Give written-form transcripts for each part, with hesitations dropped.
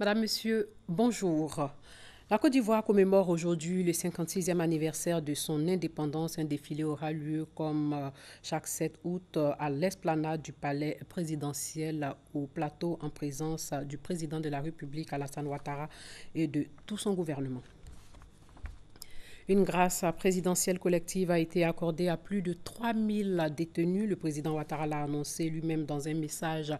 Madame, Monsieur, bonjour. La Côte d'Ivoire commémore aujourd'hui le 56e anniversaire de son indépendance. Un défilé aura lieu comme chaque 7 août à l'esplanade du palais présidentiel au plateau en présence du président de la République Alassane Ouattara et de tout son gouvernement. Une grâce présidentielle collective a été accordée à plus de 3000 détenus. Le président Ouattara l'a annoncé lui-même dans un message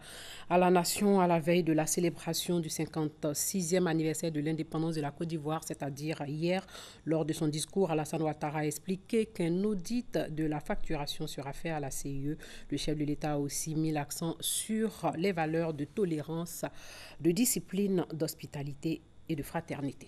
à la nation à la veille de la célébration du 56e anniversaire de l'indépendance de la Côte d'Ivoire, c'est-à-dire hier. Lors de son discours, Alassane Ouattara a expliqué qu'un audit de la facturation sera fait à la CIE. Le chef de l'État a aussi mis l'accent sur les valeurs de tolérance, de discipline, d'hospitalité et de fraternité.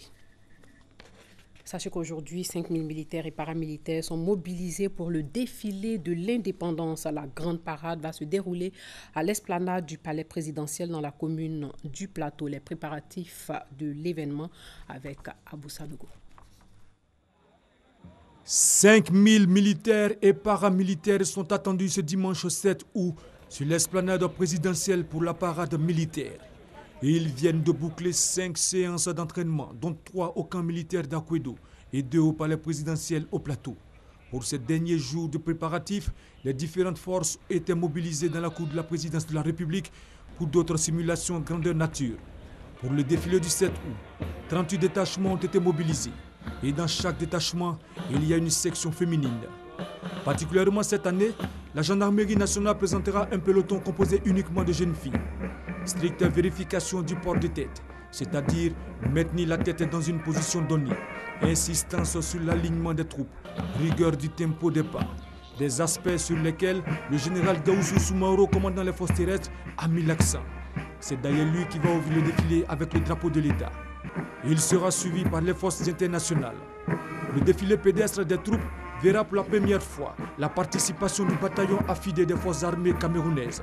Sachez qu'aujourd'hui, 5000 militaires et paramilitaires sont mobilisés pour le défilé de l'indépendance. La grande parade va se dérouler à l'esplanade du palais présidentiel dans la commune du Plateau. Les préparatifs de l'événement avec Abou Sanogo. 5000 militaires et paramilitaires sont attendus ce dimanche 7 août sur l'esplanade présidentielle pour la parade militaire. Ils viennent de boucler 5 séances d'entraînement, dont 3 au camp militaire d'Akwedo et 2 au palais présidentiel au Plateau. Pour ces derniers jours de préparatifs, les différentes forces étaient mobilisées dans la cour de la présidence de la République pour d'autres simulations grandeur nature. Pour le défilé du 7 août, 38 détachements ont été mobilisés et dans chaque détachement, il y a une section féminine. Particulièrement cette année, la gendarmerie nationale présentera un peloton composé uniquement de jeunes filles. Stricte vérification du port de tête, c'est-à-dire maintenir la tête dans une position donnée, insistance sur l'alignement des troupes, rigueur du tempo des pas, des aspects sur lesquels le général Gaoussou Soumaoro, commandant les forces terrestres, a mis l'accent. C'est d'ailleurs lui qui va ouvrir le défilé avec le drapeau de l'État. Il sera suivi par les forces internationales. Le défilé pédestre des troupes verra pour la première fois la participation du bataillon affidé des forces armées camerounaises.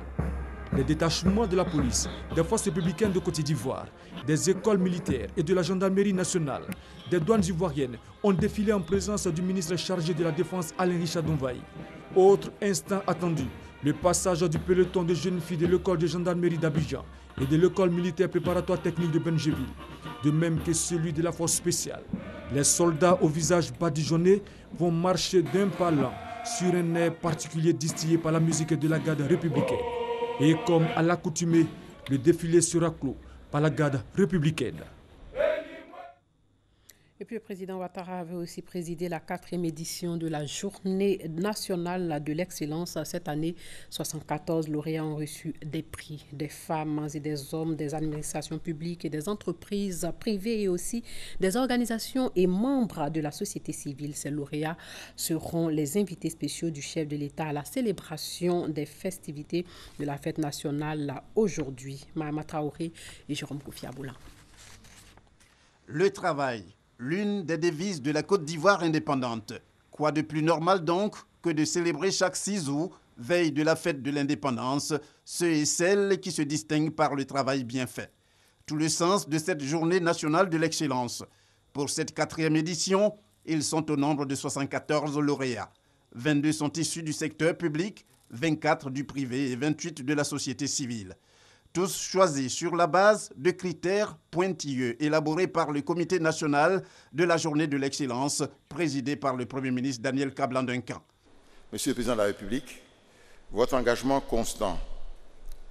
Les détachements de la police, des forces républicaines de Côte d'Ivoire, des écoles militaires et de la gendarmerie nationale, des douanes ivoiriennes ont défilé en présence du ministre chargé de la Défense Alain Richard Donvaï. Autre instant attendu, le passage du peloton de jeunes filles de l'école de gendarmerie d'Abidjan et de l'école militaire préparatoire technique de Benjeville, de même que celui de la force spéciale. Les soldats au visage badigeonné vont marcher d'un pas lent sur un air particulier distillé par la musique de la garde républicaine. Et comme à l'accoutumée, le défilé sera clos par la garde républicaine. Et puis le président Ouattara avait aussi présidé la 4e édition de la Journée nationale de l'excellence. Cette année, 74 lauréats ont reçu des prix, des femmes et des hommes, des administrations publiques et des entreprises privées et aussi des organisations et membres de la société civile. Ces lauréats seront les invités spéciaux du chef de l'État à la célébration des festivités de la fête nationale aujourd'hui. Mahama Traoré et Jérôme Kofi Aboula. Le travail. L'une des devises de la Côte d'Ivoire indépendante. Quoi de plus normal donc que de célébrer chaque 6 août, veille de la fête de l'indépendance, ceux et celles qui se distinguent par le travail bien fait. Tout le sens de cette journée nationale de l'excellence. Pour cette 4e édition, ils sont au nombre de 74 lauréats. 22 sont issus du secteur public, 24 du privé et 28 de la société civile. Tous choisis sur la base de critères pointilleux élaborés par le Comité national de la journée de l'excellence, présidé par le Premier ministre Daniel Kablan-Duncan. Monsieur le Président de la République, votre engagement constant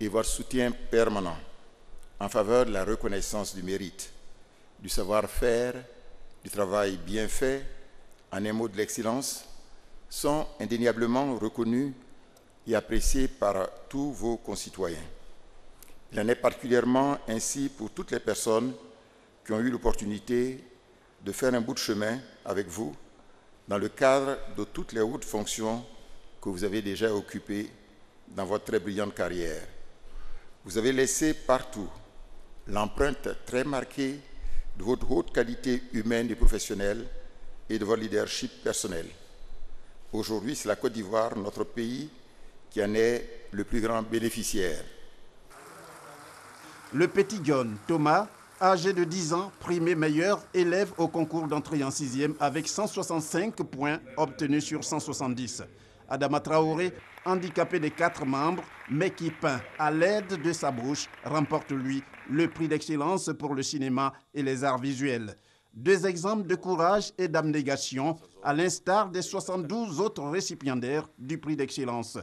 et votre soutien permanent en faveur de la reconnaissance du mérite, du savoir-faire, du travail bien fait, en un mot de l'excellence, sont indéniablement reconnus et appréciés par tous vos concitoyens. Il en est particulièrement ainsi pour toutes les personnes qui ont eu l'opportunité de faire un bout de chemin avec vous dans le cadre de toutes les hautes fonctions que vous avez déjà occupées dans votre très brillante carrière. Vous avez laissé partout l'empreinte très marquée de votre haute qualité humaine et professionnelle et de votre leadership personnel. Aujourd'hui, c'est la Côte d'Ivoire, notre pays, qui en est le plus grand bénéficiaire. Le petit John Thomas, âgé de 10 ans, primé meilleur élève au concours d'entrée en 6e avec 165 points obtenus sur 170. Adama Traoré, handicapé des 4 membres, mais qui peint à l'aide de sa bouche, remporte lui le prix d'excellence pour le cinéma et les arts visuels. 2 exemples de courage et d'abnégation, à l'instar des 72 autres récipiendaires du prix d'excellence.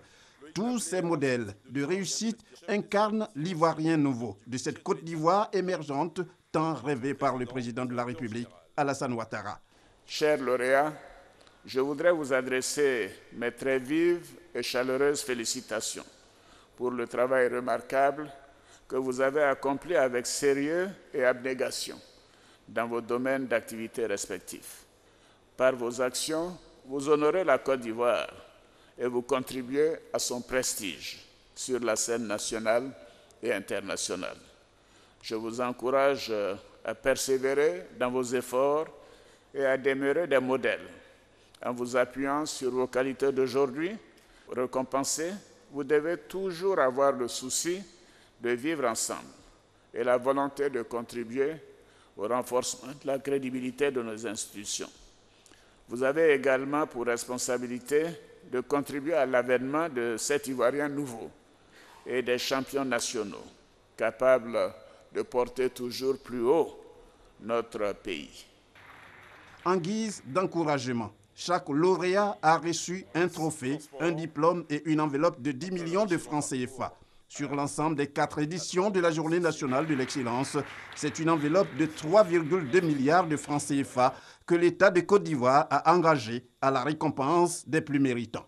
Tous ces modèles de réussite incarnent l'Ivoirien nouveau de cette Côte d'Ivoire émergente tant rêvée par le président de la République, Alassane Ouattara. Chers lauréats, je voudrais vous adresser mes très vives et chaleureuses félicitations pour le travail remarquable que vous avez accompli avec sérieux et abnégation dans vos domaines d'activité respectifs. Par vos actions, vous honorez la Côte d'Ivoire et vous contribuez à son prestige sur la scène nationale et internationale. Je vous encourage à persévérer dans vos efforts et à demeurer des modèles. En vous appuyant sur vos qualités d'aujourd'hui, récompensées, vous devez toujours avoir le souci de vivre ensemble et la volonté de contribuer au renforcement de la crédibilité de nos institutions. Vous avez également pour responsabilité de contribuer à l'avènement de cet Ivoirien nouveau et des champions nationaux, capables de porter toujours plus haut notre pays. En guise d'encouragement, chaque lauréat a reçu un trophée, un diplôme et une enveloppe de 10 millions de francs CFA. Sur l'ensemble des 4 éditions de la Journée nationale de l'excellence, c'est une enveloppe de 3,2 milliards de francs CFA que l'État de Côte d'Ivoire a engagée à la récompense des plus méritants.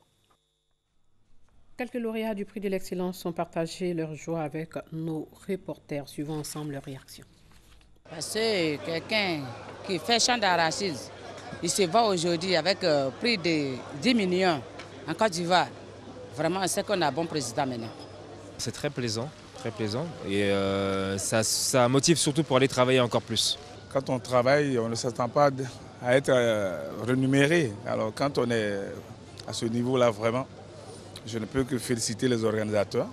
Quelques lauréats du prix de l'excellence ont partagé leur joie avec nos reporters, suivant ensemble leurs réactions. Parce que quelqu'un qui fait champ d'arachide, il se voit aujourd'hui avec prix de 10 millions en Côte d'Ivoire. Vraiment, c'est qu'on a un bon président maintenant. C'est très plaisant et ça motive surtout pour aller travailler encore plus. Quand on travaille, on ne s'attend pas à être rémunéré. Alors quand on est à ce niveau-là, vraiment, je ne peux que féliciter les organisateurs,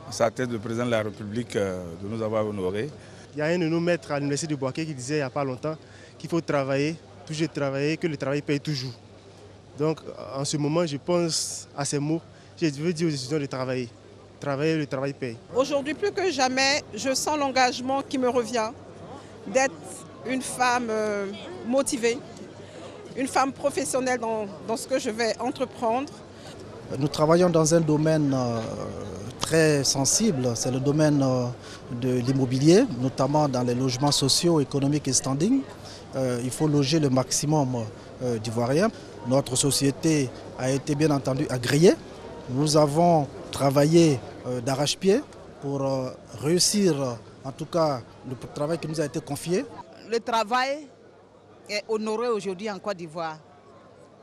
à sa tête le président de la République de nous avoir honorés. Il y a un de nos maîtres à l'université de Bouaké qui disait il n'y a pas longtemps qu'il faut travailler, toujours travailler, que le travail paye toujours. Donc en ce moment, je pense à ces mots, je veux dire aux étudiants de travailler. Travailler, le travail paye. Aujourd'hui, plus que jamais, je sens l'engagement qui me revient d'être une femme motivée, une femme professionnelle dans ce que je vais entreprendre. Nous travaillons dans un domaine très sensible, c'est le domaine de l'immobilier, notamment dans les logements sociaux, économiques et standing. Il faut loger le maximum d'Ivoiriens. Notre société a été bien entendu agréée. Nous avons travaillé d'arrache-pied pour réussir en tout cas le travail qui nous a été confié. Le travail est honoré aujourd'hui en Côte d'Ivoire.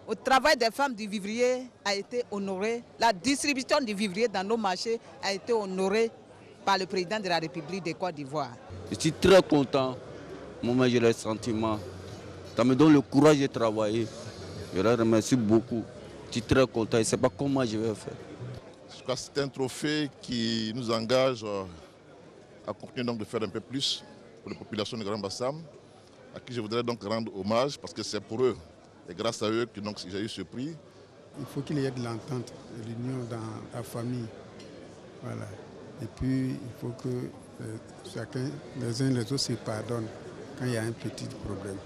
Le travail des femmes du vivrier a été honoré. La distribution du vivrier dans nos marchés a été honorée par le président de la République de Côte d'Ivoire. Je suis très content. Moi, j'ai le sentiment. Ça me donne le courage de travailler. Je leur remercie beaucoup. Je suis très content. Je ne sais pas comment je vais faire. Je crois que c'est un trophée qui nous engage à continuer donc de faire un peu plus pour la population de Grand Bassam, à qui je voudrais donc rendre hommage parce que c'est pour eux et grâce à eux que j'ai eu ce prix. Il faut qu'il y ait de l'entente, de l'union dans la famille. Voilà. Et puis il faut que chacun, les uns les autres se pardonnent quand il y a un petit problème.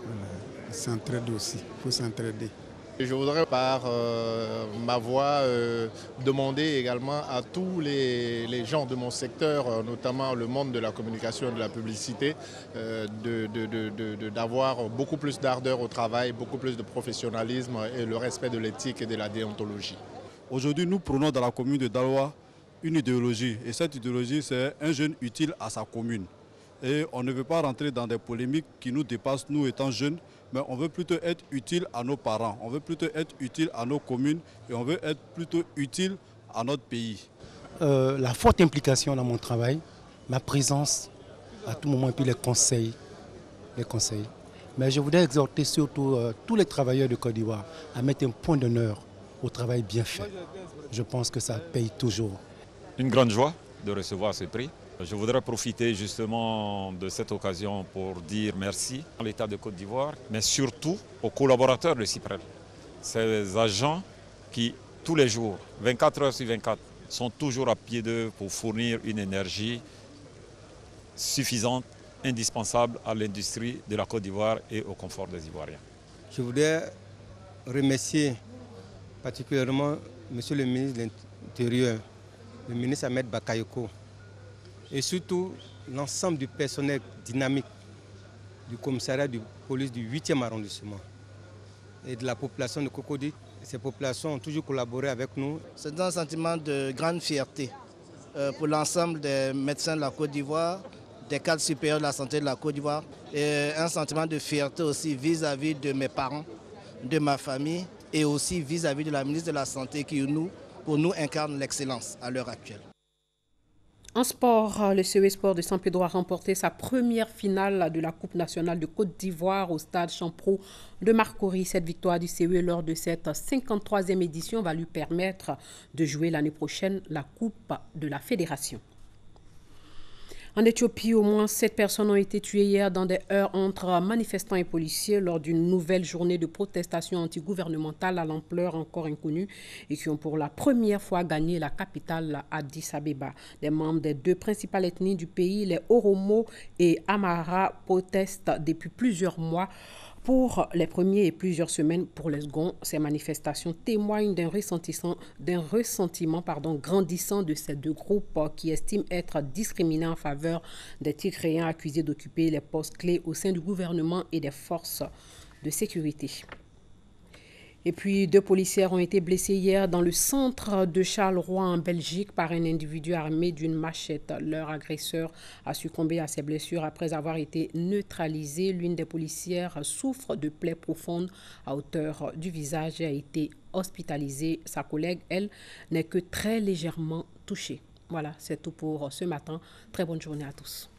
Voilà. Ils s'entraident aussi, il faut s'entraider. Je voudrais par ma voix demander également à tous les gens de mon secteur, notamment le monde de la communication et de la publicité, d'avoir beaucoup plus d'ardeur au travail, beaucoup plus de professionnalisme et le respect de l'éthique et de la déontologie. Aujourd'hui, nous prenons dans la commune de Daloa une idéologie. Et cette idéologie, c'est un jeune utile à sa commune. Et on ne veut pas rentrer dans des polémiques qui nous dépassent, nous étant jeunes, mais on veut plutôt être utile à nos parents, on veut plutôt être utile à nos communes et on veut être plutôt utile à notre pays. La forte implication dans mon travail, ma présence à tout moment et puis les conseils. Mais je voudrais exhorter surtout tous les travailleurs de Côte d'Ivoire à mettre un point d'honneur au travail bien fait. Je pense que ça paye toujours. Une grande joie de recevoir ce prix. Je voudrais profiter justement de cette occasion pour dire merci à l'État de Côte d'Ivoire, mais surtout aux collaborateurs de CIPREL, ces agents qui, tous les jours, 24 heures sur 24, sont toujours à pied d'œuvre pour fournir une énergie suffisante, indispensable à l'industrie de la Côte d'Ivoire et au confort des Ivoiriens. Je voudrais remercier particulièrement M. le ministre de l'Intérieur, le ministre Ahmed Bakayoko, et surtout l'ensemble du personnel dynamique du commissariat de police du 8e arrondissement et de la population de Cocody. Ces populations ont toujours collaboré avec nous. C'est un sentiment de grande fierté pour l'ensemble des médecins de la Côte d'Ivoire, des cadres supérieurs de la santé de la Côte d'Ivoire, et un sentiment de fierté aussi vis-à-vis de mes parents, de ma famille et aussi vis-à-vis de la ministre de la Santé qui, pour nous, incarne l'excellence à l'heure actuelle. En sport, le CE Sport de San Pedro a remporté sa première finale de la Coupe nationale de Côte d'Ivoire au stade Champrou de Marcory. Cette victoire du CE lors de cette 53e édition va lui permettre de jouer l'année prochaine la Coupe de la Fédération. En Éthiopie, au moins 7 personnes ont été tuées hier dans des heurts entre manifestants et policiers lors d'une nouvelle journée de protestation antigouvernementale à l'ampleur encore inconnue et qui ont pour la première fois gagné la capitale Addis Abeba. Des membres des 2 principales ethnies du pays, les Oromo et Amhara, protestent depuis plusieurs mois. Pour les premiers et plusieurs semaines pour les seconds, ces manifestations témoignent d'un ressentiment grandissant de ces 2 groupes qui estiment être discriminés en faveur des Tigréens accusés d'occuper les postes clés au sein du gouvernement et des forces de sécurité. Et puis 2 policières ont été blessés hier dans le centre de Charleroi en Belgique par un individu armé d'une machette. Leur agresseur a succombé à ses blessures après avoir été neutralisé. L'une des policières souffre de plaies profondes à hauteur du visage et a été hospitalisée. Sa collègue, elle, n'est que très légèrement touchée. Voilà, c'est tout pour ce matin. Très bonne journée à tous.